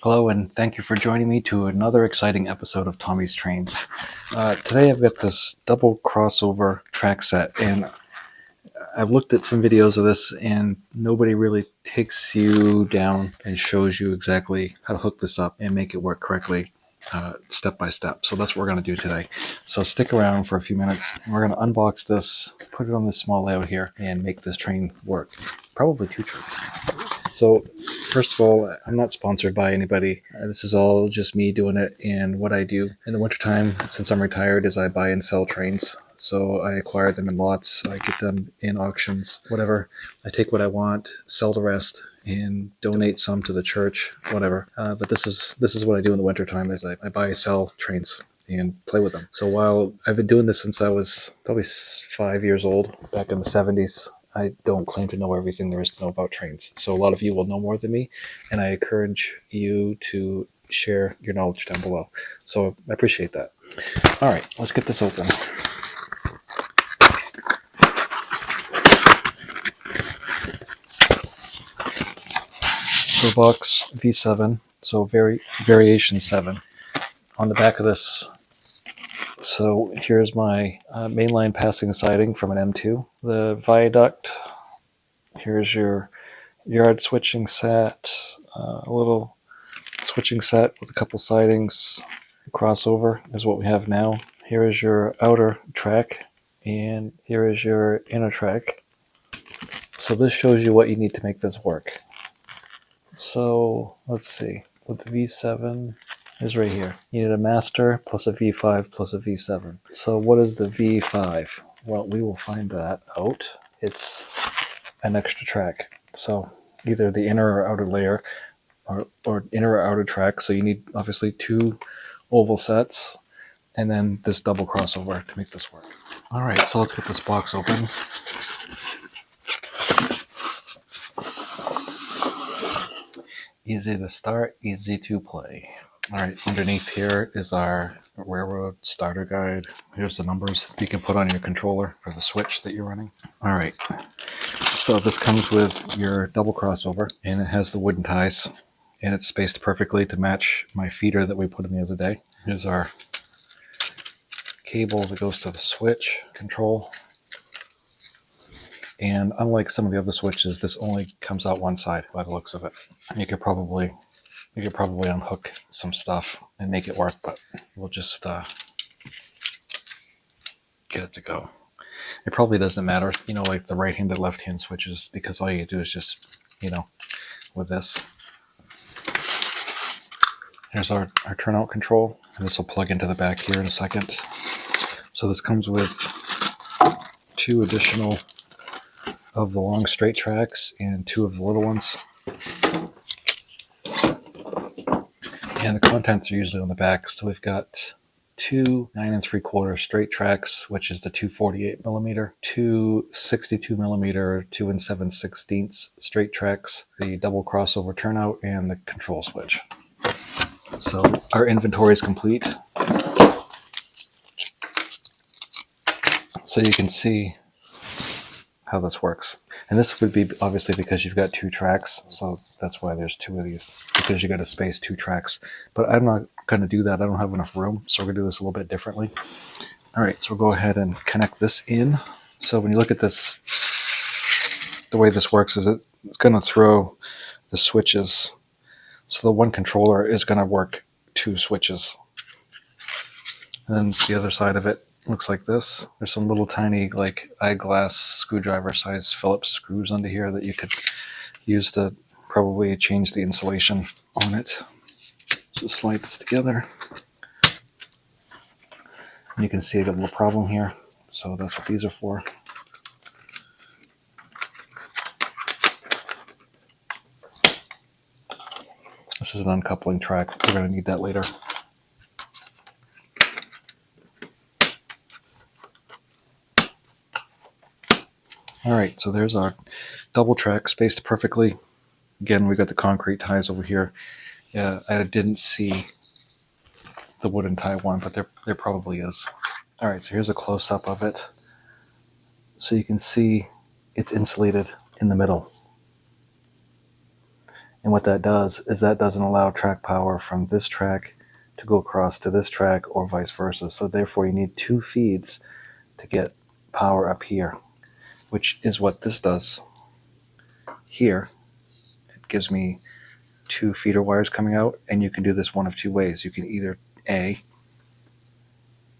Hello, and thank you for joining me to another exciting episode of Tommy's Trains. Today I've got this double crossover track set, and I've looked at some videos of this, and nobody really takes you down and shows you exactly how to hook this up and make it work correctly step by step. So that's what we're going to do today. So stick around for a few minutes. We're going to unbox this, put it on this small layout here, and make this train work. Probably two trains. So, first of all, I'm not sponsored by anybody. This is all just me doing it, and what I do in the wintertime, since I'm retired, is I buy and sell trains. So I acquire them in lots, I get them in auctions, whatever. I take what I want, sell the rest, and donate some to the church, whatever. But this is what I do in the wintertime, is I buy and sell trains and play with them. So while I've been doing this since I was probably 5 years old, back in the 70s, I don't claim to know everything there is to know about trains. So a lot of you will know more than me, and I encourage you to share your knowledge down below. So I appreciate that. All right, let's get this open. So box V7, so variation 7. On the back of this, so here's my mainline passing siding from an M2. The viaduct, here's your yard switching set, a little switching set with a couple sidings. Crossover is what we have now. Here is your outer track, and here is your inner track. So this shows you what you need to make this work. So let's see, with the V7 is right here. You need a master plus a V5 plus a V7. So what is the V5? Well, we will find that out. It's an extra track. So either the inner or outer layer, or inner or outer track. So you need obviously two oval sets, and then this double crossover to make this work. All right, so let's get this box open. Easy to start, easy to play. All right, underneath here is our railroad starter guide. Here's the numbers you can put on your controller for the switch that you're running. All right, so this comes with your double crossover, and it has the wooden ties, and it's spaced perfectly to match my feeder that we put in the other day. Here's our cable that goes to the switch control. And unlike some of the other switches, this only comes out one side by the looks of it. You could probably unhook some stuff and make it work, but we'll just get it to go. It probably doesn't matter, like the right-handed, left-hand switches, because all you do is just, with this. Here's our turnout control, and this will plug into the back here in a second. So this comes with two additional of the long straight tracks and two of the little ones. And the contents are usually on the back. So we've got two 9 3/4 straight tracks, which is the 248 millimeter, two 62 millimeter 2 7/16 straight tracks, the double crossover turnout, and the control switch. So our inventory is complete. So you can see how this works. And this would be obviously because you've got two tracks, so that's why there's two of these, because you got to space two tracks. But I'm not going to do that. I don't have enough room, so we're going to do this a little bit differently. All right, so we'll go ahead and connect this in. So when you look at this, the way this works is it's going to throw the switches. So the one controller is going to work two switches. And then the other side of it looks like this. There's some little tiny eyeglass screwdriver size Phillips screws under here that you could use to probably change the insulation on it. So slide this together. And you can see I got a little problem here. So that's what these are for. This is an uncoupling track. We're going to need that later. All right, so there's our double track spaced perfectly. Again, we got the concrete ties over here. Yeah, I didn't see the wooden tie one, but there probably is. All right, so here's a close-up of it. So you can see it's insulated in the middle. And what that does is that doesn't allow track power from this track to go across to this track or vice versa. So therefore you need two feeds to get power up here, which is what this does here. It gives me two feeder wires coming out, and you can do this one of two ways. You can either A,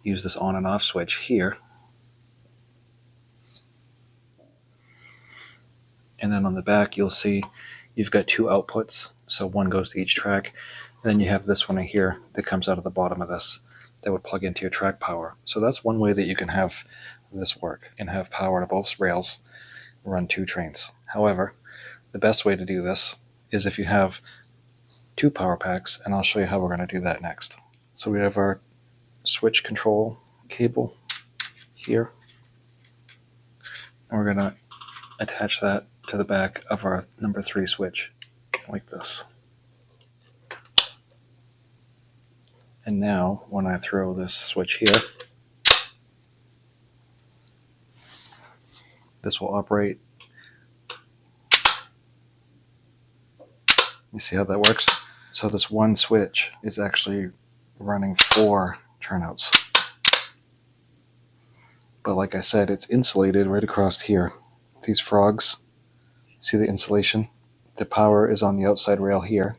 use this on and off switch here, and then on the back you'll see you've got two outputs, so one goes to each track, and then you have this one right here that comes out of the bottom of this that would plug into your track power. So that's one way that you can have this work and have power to both rails, run two trains. However, the best way to do this is if you have two power packs, and I'll show you how we're going to do that next. So we have our switch control cable here, and we're going to attach that to the back of our number 3 switch like this. And now when I throw this switch here, this will operate. You see how that works? So this one switch is actually running 4 turnouts. But like I said, it's insulated right across here. These frogs, see the insulation? The power is on the outside rail here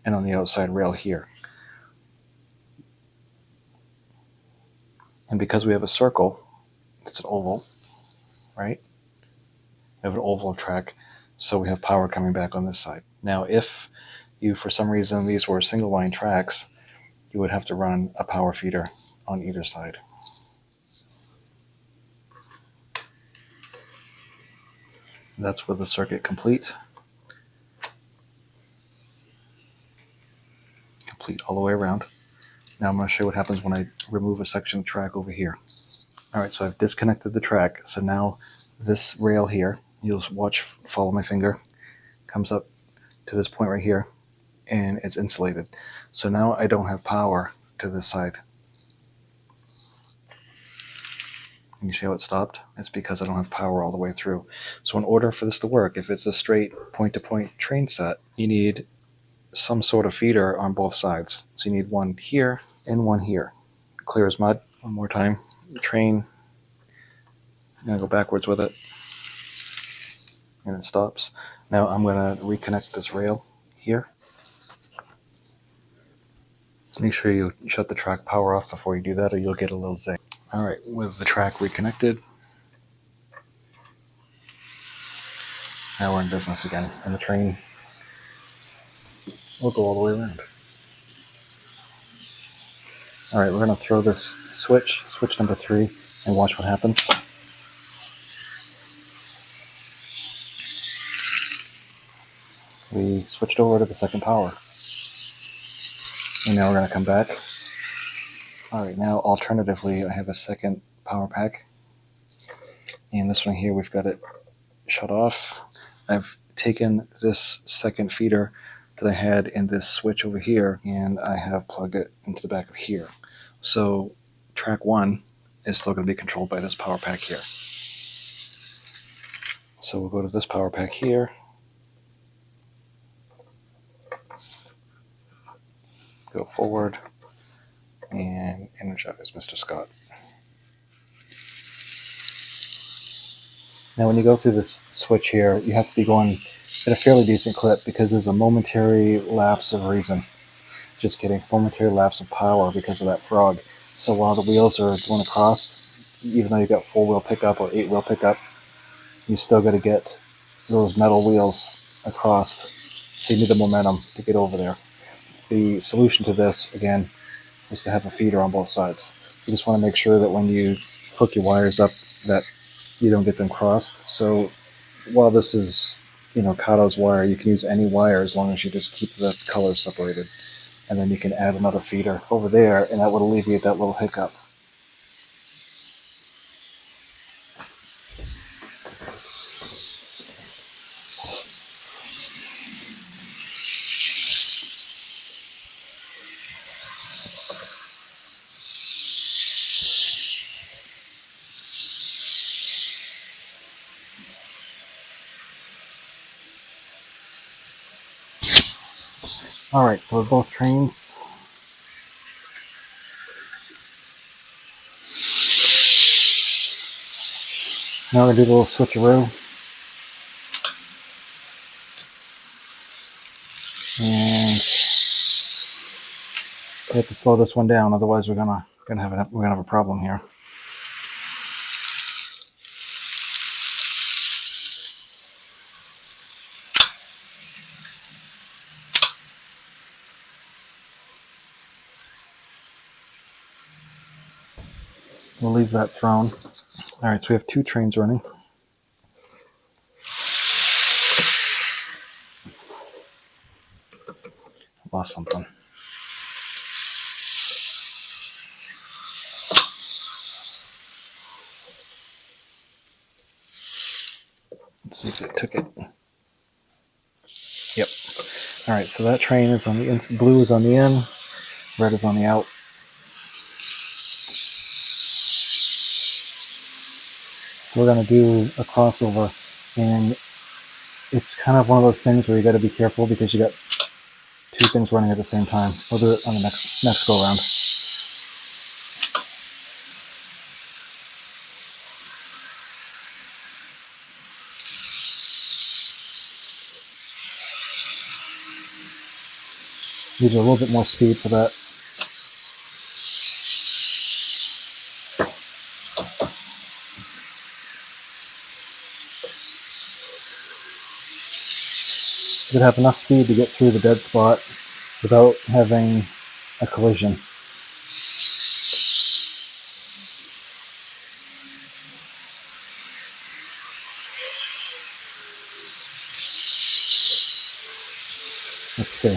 and on the outside rail here. And because we have a circle, it's an oval, right? We have an oval track, so we have power coming back on this side. Now, if you, for some reason, these were single line tracks, you would have to run a power feeder on either side. That's with the circuit complete. Complete all the way around. Now I'm going to show you what happens when I remove a section of track over here. Alright, so I've disconnected the track. So now this rail here, you'll watch, follow my finger, comes up to this point right here, and it's insulated. So now I don't have power to this side. And you see how it stopped? It's because I don't have power all the way through. So in order for this to work, if it's a straight point-to-point train set, you need some sort of feeder on both sides. So you need one here and one here. Clear as mud. One more time. The train. I'm going to go backwards with it. And it stops. Now I'm going to reconnect this rail here. Make sure you shut the track power off before you do that, or you'll get a little zing. Alright, with the track reconnected, now we're in business again, and the train will go all the way around. Alright, we're going to throw this switch number 3, and watch what happens. We switched over to the second power. And now we're going to come back. Alright, now alternatively, I have a second power pack. And this one here, we've got it shut off. I've taken this second feeder that I had in this switch over here, and I have plugged it into the back of here. So track 1 is still going to be controlled by this power pack here. So we'll go to this power pack here. Go forward and energize Mr. Scott. Now when you go through this switch here, you have to be going at a fairly decent clip because there's a momentary lapse of reason. Just kidding, momentary lapse of power because of that frog. So while the wheels are going across, even though you've got 4-wheel pickup or 8-wheel pickup, you still got to get those metal wheels across. So you need the momentum to get over there. The solution to this, again, is to have a feeder on both sides. You just want to make sure that when you hook your wires up that you don't get them crossed. So while this is, Kato's wire, you can use any wire as long as you just keep the colors separated. And then you can add another feeder over there, and that would alleviate that little hiccup. Alright, so with both trains, now we're going to do a little switcheroo. And we have to slow this one down, otherwise we're gonna have a problem here. We'll leave that thrown. Alright, so we have two trains running. Lost something. Let's see if it took it. Yep. Alright, so that train is on the in, blue is on the in, red is on the out. So we're going to do a crossover, and it's kind of one of those things where you got to be careful because you got two things running at the same time. We'll do it on the next go round. Need a little bit more speed for that. You have enough speed to get through the dead spot without having a collision. Let's see.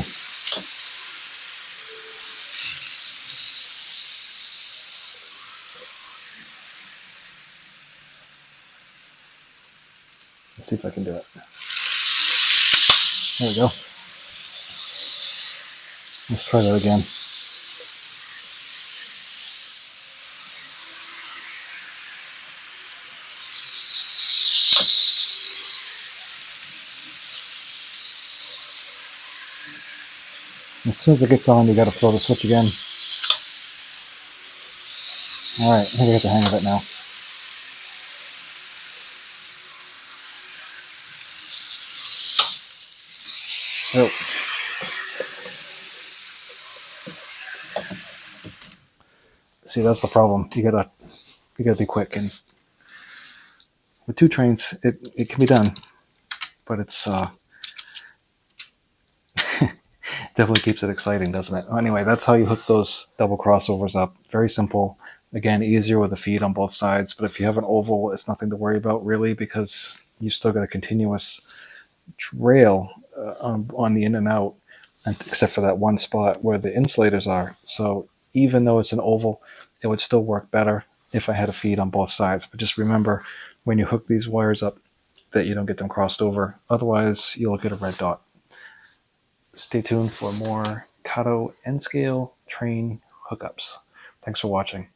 Let's see if I can do it. There we go. Let's try that again. As soon as it gets on, you got to throw the switch again. Alright, I think I got the hang of it now. Oh. See, that's the problem. You gotta be quick, and with two trains, it can be done, but it's definitely keeps it exciting, doesn't it? Anyway, that's how you hook those double crossovers up. Very simple. Again, easier with a feed on both sides, but if you have an oval, it's nothing to worry about really because you've still got a continuous trail on the in and out, except for that one spot where the insulators are. So even though it's an oval, it would still work better if I had a feed on both sides. But just remember, when you hook these wires up, that you don't get them crossed over. Otherwise, you'll get a red dot. Stay tuned for more Kato N-scale train hookups. Thanks for watching.